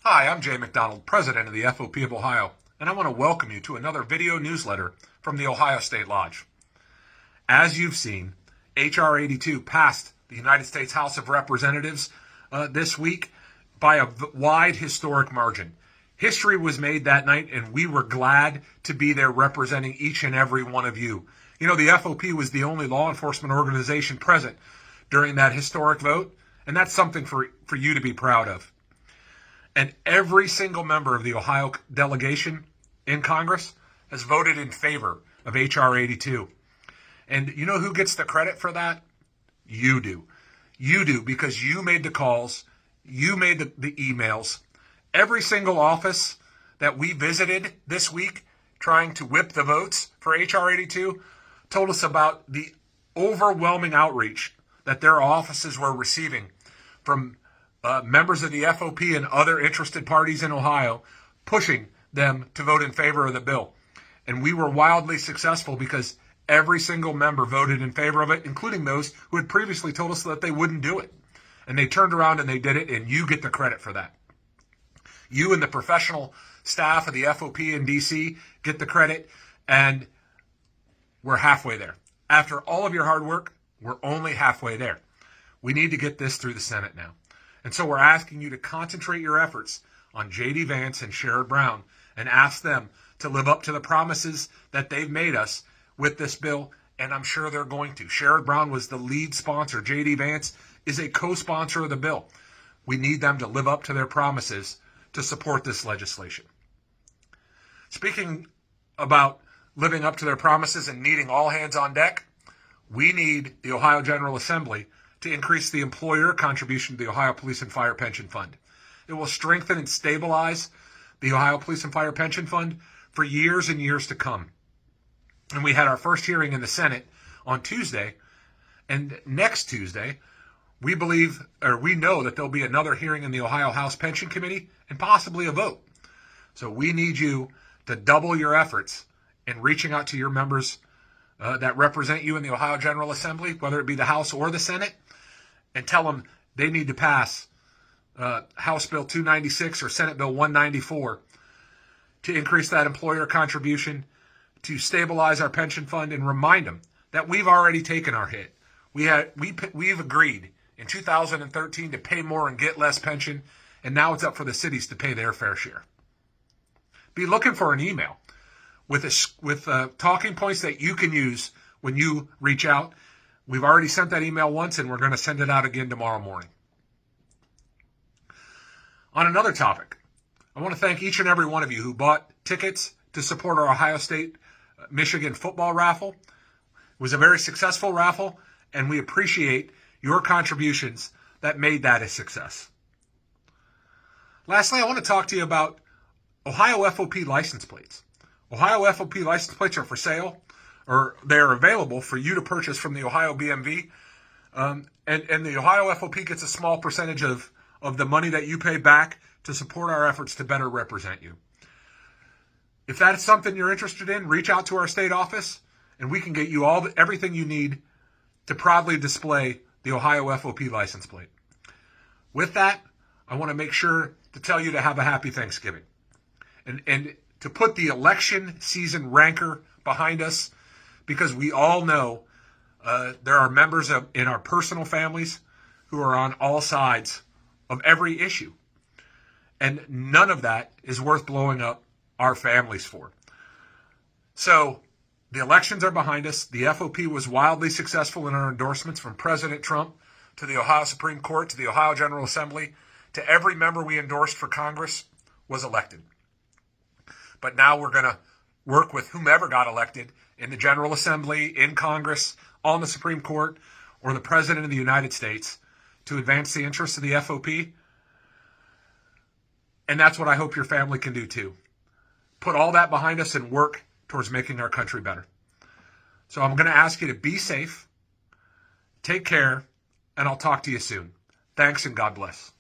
Hi, I'm McDonald, President of the FOP of Ohio, and I want to welcome you to another video newsletter from the Ohio State Lodge. As you've seen, H.R. 82 passed the United States House of Representatives this week by a wide historic margin. History was made that night, and we were glad to be there representing each and every one of you. You know, the FOP was the only law enforcement organization present during that historic vote, and that's something for you to be proud of. And every single member of the Ohio delegation in Congress has voted in favor of H.R. 82. And you know who gets the credit for that? You do. You do, because you made the calls, you made the emails. Every single office that we visited this week trying to whip the votes for H.R. 82 told us about the overwhelming outreach that their offices were receiving from members of the FOP and other interested parties in Ohio, pushing them to vote in favor of the bill. And we were wildly successful because every single member voted in favor of it, including those who had previously told us that they wouldn't do it. And they turned around and they did it, and you get the credit for that. You and the professional staff of the FOP in D.C. get the credit, and we're halfway there. After all of your hard work, we're only halfway there. We need to get this through the Senate now. And so we're asking you to concentrate your efforts on J.D. Vance and Sherrod Brown and ask them to live up to the promises that they've made us with this bill, and I'm sure they're going to. Sherrod Brown was the lead sponsor. J.D. Vance is a co-sponsor of the bill. We need them to live up to their promises to support this legislation. Speaking about living up to their promises and needing all hands on deck, we need the Ohio General Assembly to increase the employer contribution to the Ohio Police and Fire Pension Fund. It will strengthen and stabilize the Ohio Police and Fire Pension Fund for years and years to come. And we had our first hearing in the Senate on Tuesday, and next Tuesday, we know that there'll be another hearing in the Ohio House Pension Committee and possibly a vote. So we need you to double your efforts in reaching out to your members that represent you in the Ohio General Assembly, whether it be the House or the Senate, and tell them they need to pass House Bill 296 or Senate Bill 194 to increase that employer contribution, to stabilize our pension fund, and remind them that we've already taken our hit. We've agreed in 2013 to pay more and get less pension, and now it's up for the cities to pay their fair share. Be looking for an email with talking points that you can use when you reach out. We've already sent that email once, and we're going to send it out again tomorrow morning. On another topic, I want to thank each and every one of you who bought tickets to support our Ohio State-Michigan football raffle. It was a very successful raffle, and we appreciate your contributions that made that a success. Lastly, I want to talk to you about Ohio FOP license plates. Ohio FOP license plates are for sale, or they're available for you to purchase from the Ohio BMV. And the Ohio FOP gets a small percentage of the money that you pay back to support our efforts to better represent you. If that's something you're interested in, reach out to our state office, and we can get you everything you need to proudly display the Ohio FOP license plate. With that, I want to make sure to tell you to have a happy Thanksgiving. And to put the election season rancor behind us, because we all know there are members in our personal families who are on all sides of every issue. And none of that is worth blowing up our families for. So the elections are behind us. The FOP was wildly successful in our endorsements, from President Trump to the Ohio Supreme Court to the Ohio General Assembly to every member we endorsed for Congress was elected. But now we're going to work with whomever got elected in the General Assembly, in Congress, on the Supreme Court, or the President of the United States to advance the interests of the FOP. And that's what I hope your family can do too. Put all that behind us and work towards making our country better. So I'm going to ask you to be safe, take care, and I'll talk to you soon. Thanks, and God bless.